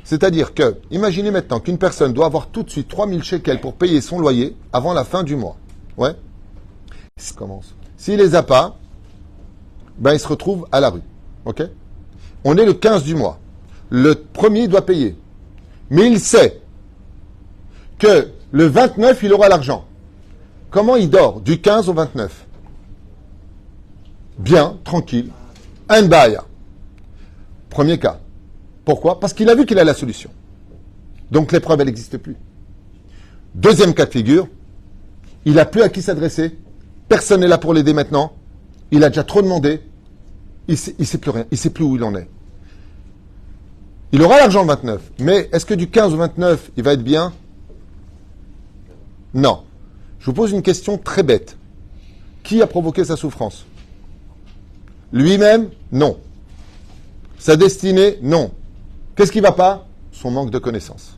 C'est-à-dire que, imaginez maintenant qu'une personne doit avoir tout de suite 3000 shekels pour payer son loyer avant la fin du mois. Ouais? Ça commence. S'il les a pas, ben il se retrouve à la rue. OK? On est le 15 du mois. Le premier doit payer. Mais il sait que le 29, il aura l'argent. Comment il dort du 15 au 29? Bien, tranquille. Un baya. Premier cas. Pourquoi? Parce qu'il a vu qu'il a la solution. Donc l'épreuve, elle n'existe plus. Deuxième cas de figure. Il n'a plus à qui s'adresser. Personne n'est là pour l'aider maintenant. Il a déjà trop demandé. Il sait plus rien. Il sait plus où il en est. Il aura l'argent le 29. Mais est-ce que du 15 au 29, il va être bien? Non. Je vous pose une question très bête. Qui a provoqué sa souffrance? Lui-même? Non. Sa destinée? Non. Qu'est-ce qui ne va pas? Son manque de connaissance.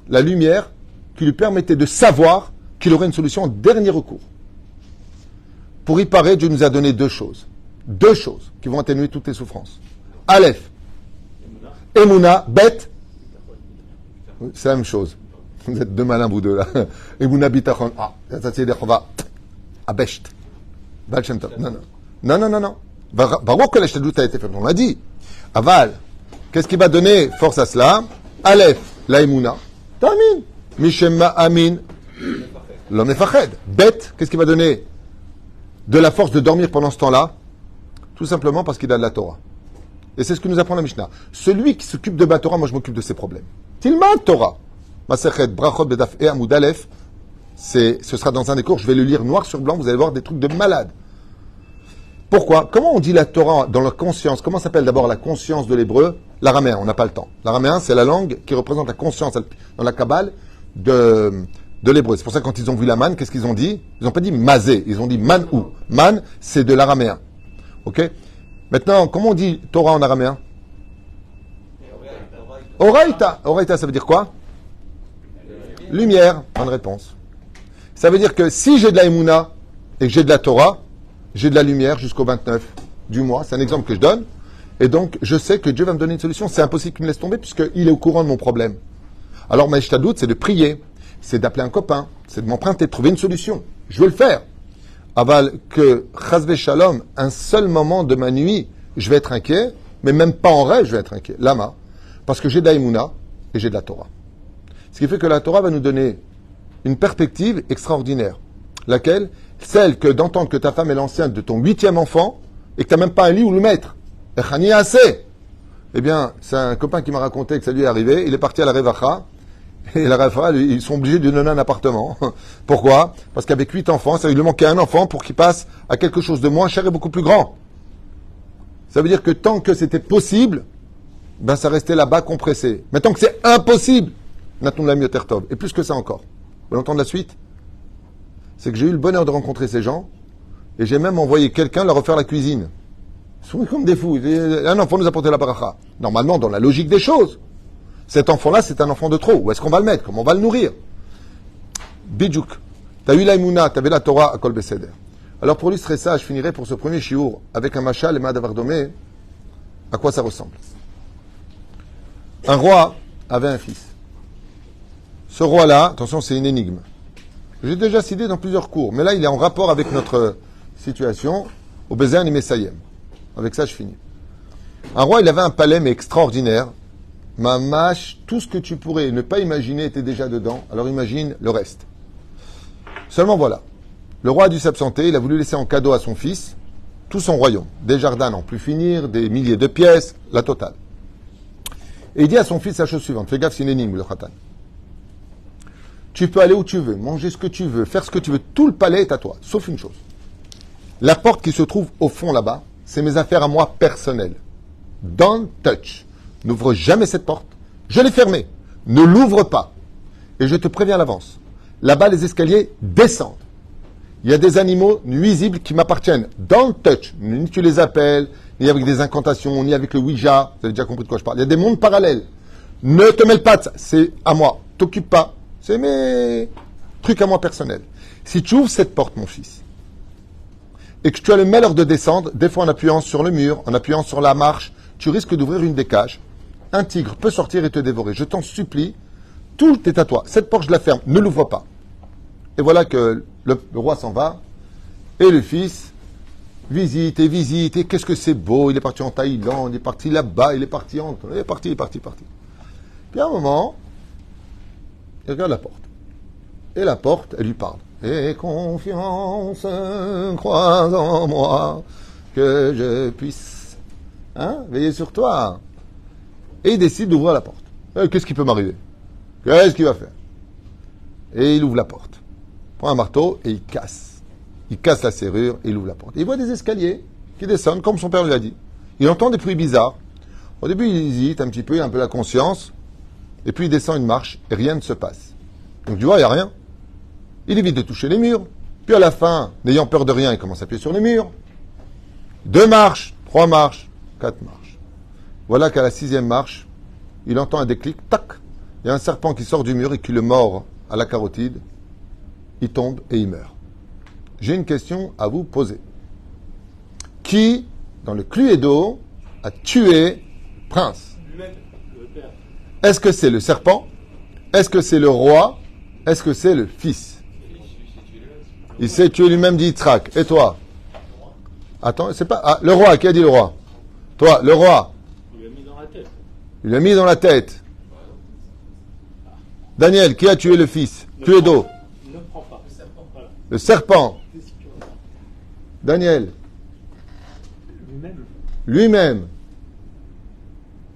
La lumière qui lui permettait de savoir qu'il aurait une solution en dernier recours. Pour y parer, Dieu nous a donné deux choses. Deux choses qui vont atténuer toutes les souffrances. Aleph. Emouna. Bet. C'est la même chose. Vous êtes deux malins, vous deux, là. Emouna bitachon. Ah, ça c'est des chova. Abesht. Baal Shem Tov. Non, non. Non, non, non, non. Baruch que l'Eshtadlut a été fait. On l'a dit. Aval. Qu'est-ce qui va donner force à cela? Aleph. La Emouna. Tamin. Mishemma Amin. L'homme est fached. Bet. Qu'est-ce qui va donner de la force de dormir pendant ce temps-là? Tout simplement parce qu'il a de la Torah. Et c'est ce que nous apprend la Mishnah. Celui qui s'occupe de ma Torah, moi je m'occupe de ses problèmes. Tilma Torah. Masechet Brachot Bedaf et Amoud Aleph. Ce sera dans un des cours, je vais le lire noir sur blanc, vous allez voir des trucs de malade. Pourquoi? Comment on dit la Torah dans la conscience? Comment s'appelle d'abord la conscience de l'hébreu? L'araméen, on n'a pas le temps. L'araméen, c'est la langue qui représente la conscience dans la Kabbale de l'hébreu. C'est pour ça que quand ils ont vu la manne, qu'est-ce qu'ils ont dit? Ils n'ont pas dit mazé, ils ont dit man ou. Man, c'est de l'araméen. Ok? Maintenant, comment on dit Torah en araméen? Oraita. Oraita, ça veut dire quoi? Lumière. Bonne réponse. Ça veut dire que si j'ai de la Emouna et que j'ai de la Torah, j'ai de la lumière jusqu'au 29 du mois. C'est un exemple que je donne. Et donc, je sais que Dieu va me donner une solution. C'est impossible qu'il me laisse tomber puisqu'il est au courant de mon problème. Alors, ma doute, c'est de prier. C'est d'appeler un copain. C'est de m'emprunter, de trouver une solution. Je veux le faire. Aval que, chasve shalom, un seul moment de ma nuit, je vais être inquiet. Mais même pas en rêve, je vais être inquiet. Lama. Parce que j'ai de la Emouna et j'ai de la Torah. Ce qui fait que la Torah va nous donner une perspective extraordinaire. Laquelle? Celle que d'entendre que ta femme est l'enceinte de ton 8e enfant et que tu n'as même pas un lit où le mettre. Echani assez. Eh bien, c'est un copain qui m'a raconté que ça lui est arrivé. Il est parti à la Revacha. Et la Revacha, ils sont obligés de lui donner un appartement. Pourquoi? Parce qu'avec 8 enfants, ça lui manquait un enfant pour qu'il passe à quelque chose de moins cher et beaucoup plus grand. Ça veut dire que tant que c'était possible, ben ça restait là-bas compressé. Mais tant que c'est impossible, Natoum la Miotertov. Et plus que ça encore. Vous voulez entendre la suite? C'est que j'ai eu le bonheur de rencontrer ces gens et j'ai même envoyé quelqu'un leur refaire la cuisine. Ils sont comme des fous. Un enfant nous a porté la baracha. Normalement, dans la logique des choses, cet enfant-là, c'est un enfant de trop. Où est-ce qu'on va le mettre? Comment on va le nourrir? Bidjouk. Tu as eu la Emouna, tu avais la Torah à Kol Beseder. Alors pour illustrer ça, je finirai pour ce premier shiur avec un machal et Madavardomé. À quoi ça ressemble? Un roi avait un fils. Ce roi-là, attention, c'est une énigme. J'ai déjà cité dans plusieurs cours, mais là, il est en rapport avec notre situation au Bézéan et Messayem. Avec ça, je finis. Un roi, il avait un palais, mais extraordinaire. Mamash, tout ce que tu pourrais ne pas imaginer était déjà dedans. Alors imagine le reste. Seulement voilà. Le roi a dû s'absenter. Il a voulu laisser en cadeau à son fils tout son royaume. Des jardins à n'en plus finir, des milliers de pièces, la totale. Et il dit à son fils la chose suivante. Fais gaffe, c'est une énigme, le Khatan. Tu peux aller où tu veux, manger ce que tu veux, faire ce que tu veux. Tout le palais est à toi, sauf une chose. La porte qui se trouve au fond là-bas, c'est mes affaires à moi personnelles. Don't touch. N'ouvre jamais cette porte. Je l'ai fermée. Ne l'ouvre pas. Et je te préviens à l'avance. Là-bas, les escaliers descendent. Il y a des animaux nuisibles qui m'appartiennent. Don't touch. Ni tu les appelles, ni avec des incantations, ni avec le Ouija. Vous avez déjà compris de quoi je parle. Il y a des mondes parallèles. Ne te mêle pas de ça. C'est à moi. T'occupe pas. C'est mes trucs à moi personnels. Si tu ouvres cette porte, mon fils, et que tu as le malheur de descendre, des fois en appuyant sur le mur, en appuyant sur la marche, tu risques d'ouvrir une des cages. Un tigre peut sortir et te dévorer. Je t'en supplie, tout est à toi. Cette porte, je la ferme. Ne l'ouvre pas. Et voilà que le roi s'en va, et le fils visite, et qu'est-ce que c'est beau. Il est parti en Thaïlande, il est parti là-bas, il est parti. Puis à un moment, il regarde la porte. Et la porte, elle lui parle. Et confiance, crois en moi, que je puisse veiller sur toi. Et il décide d'ouvrir la porte. Qu'est-ce qui peut m'arriver? Qu'est-ce qu'il va faire? Et il ouvre la porte. Il prend un marteau et il casse. Il casse la serrure et il ouvre la porte. Et il voit des escaliers qui descendent, comme son père lui a dit. Il entend des bruits bizarres. Au début, il hésite un petit peu, il a un peu la conscience. Et puis il descend une marche et rien ne se passe. Donc tu vois, il n'y a rien. Il évite de toucher les murs. Puis à la fin, n'ayant peur de rien, il commence à appuyer sur les murs. 2 marches, 3 marches, 4 marches. Voilà qu'à la 6e marche, il entend un déclic, tac. Il y a un serpent qui sort du mur et qui le mord à la carotide. Il tombe et il meurt. J'ai une question à vous poser. Qui, dans le Cluedo, a tué Prince? Est-ce que c'est le serpent? Est-ce que c'est le roi? Est-ce que c'est le fils? Il s'est tué lui-même, dit Yitzhak. Et toi? Attends, c'est pas... Ah, le roi, qui a dit le roi? Toi, le roi. Il l'a mis dans la tête. Il l'a mis dans la tête. Daniel, qui a tué le fils? Cluedo. Ne prends pas. Le serpent. Voilà. Le serpent. Daniel. Lui-même. Lui-même.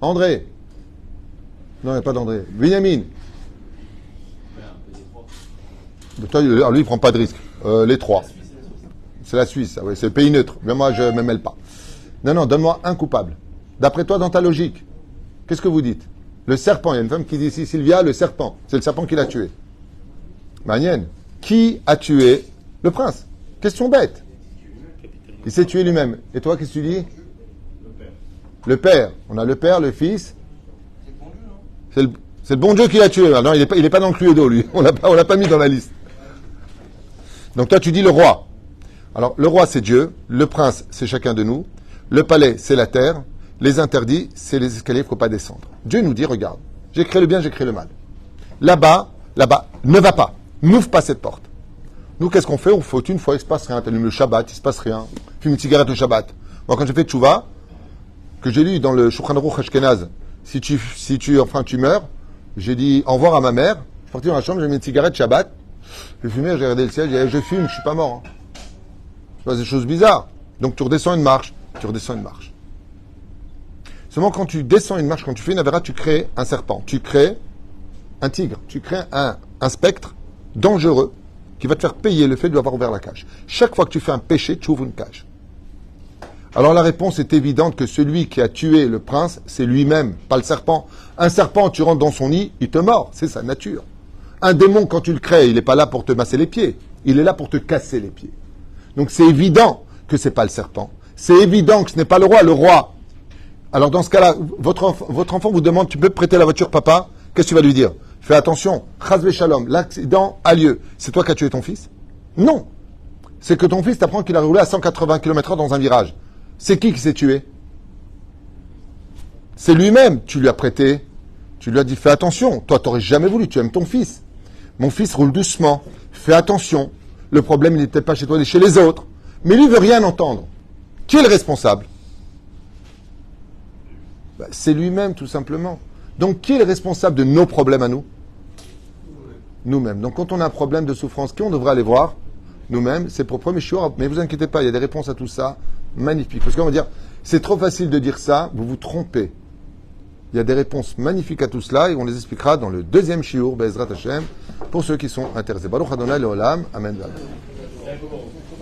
André. Non, il n'y a pas d'André. Benjamin. Alors lui, il ne prend pas de risque. Les 3. C'est la Suisse, ouais, c'est le pays neutre. Mais moi, je ne me mêle pas. Non, donne-moi un coupable. D'après toi, dans ta logique, qu'est-ce que vous dites? Le serpent. Il y a une femme qui dit ici, Sylvia, le serpent. C'est le serpent qui l'a tué. Manienne. Qui a tué le prince? Question bête. Il s'est tué lui-même. Et toi, qu'est-ce que tu dis? Le père. On a le père, le fils. C'est le bon Dieu qui l'a tué. Non, il est pas dans le Cluedo, lui. On l'a pas mis dans la liste. Donc toi, tu dis le roi. Alors, le roi, c'est Dieu. Le prince, c'est chacun de nous. Le palais, c'est la terre. Les interdits, c'est les escaliers, il ne faut pas descendre. Dieu nous dit, regarde, j'ai créé le bien, j'ai créé le mal. Là-bas, ne va pas. N'ouvre pas cette porte. Nous, qu'est-ce qu'on fait? On faute une fois, il ne se passe rien. Tu allumes le Shabbat, il ne se passe rien. Fume une cigarette le Shabbat. Moi, quand j'ai fait Tchouva, que j'ai lu dans le Shulchan Aruch Ashkenaz, si tu meurs, j'ai dit au revoir à ma mère. Je suis parti dans la chambre, j'ai mis une cigarette Shabbat. J'ai fumé, j'ai regardé le ciel, j'ai dit, je fume, je suis pas mort. Hein. C'est pas des choses bizarres. Donc, tu redescends une marche. Seulement, quand tu descends une marche, quand tu fais une avéra, tu crées un serpent. Tu crées un tigre. Tu crées un spectre dangereux qui va te faire payer le fait de avoir ouvert la cage. Chaque fois que tu fais un péché, tu ouvres une cage. Alors la réponse est évidente que celui qui a tué le prince, c'est lui-même, pas le serpent. Un serpent, tu rentres dans son nid, il te mord, c'est sa nature. Un démon, quand tu le crées, il n'est pas là pour te masser les pieds, il est là pour te casser les pieds. Donc c'est évident que ce n'est pas le serpent. C'est évident que ce n'est pas le roi. Le roi. Alors dans ce cas-là, votre enfant vous demande, tu peux prêter la voiture, papa? Qu'est-ce que tu vas lui dire? Fais attention, chas shalom, l'accident a lieu. C'est toi qui as tué ton fils? Non. C'est que ton fils t'apprend qu'il a roulé à 180 km/h dans un virage. C'est qui s'est tué? C'est lui-même. Tu lui as prêté. Tu lui as dit, fais attention. Toi, tu n'aurais jamais voulu. Tu aimes ton fils. Mon fils roule doucement. Fais attention. Le problème, il n'était pas chez toi, il est chez les autres. Mais lui, il veut rien entendre. Qui est le responsable? C'est lui-même, tout simplement. Donc, qui est le responsable de nos problèmes à nous? Nous-mêmes. Donc, quand on a un problème de souffrance, qui on devrait aller voir? Nous-mêmes. C'est pour premier shiur. Mais vous inquiétez pas, il y a des réponses à tout ça. Magnifique. Parce qu'on va dire, c'est trop facile de dire ça, vous vous trompez. Il y a des réponses magnifiques à tout cela et on les expliquera dans le deuxième shiur, Be'ezrat Hashem, pour ceux qui sont intéressés. Baruch Adonai Leolam. Amen.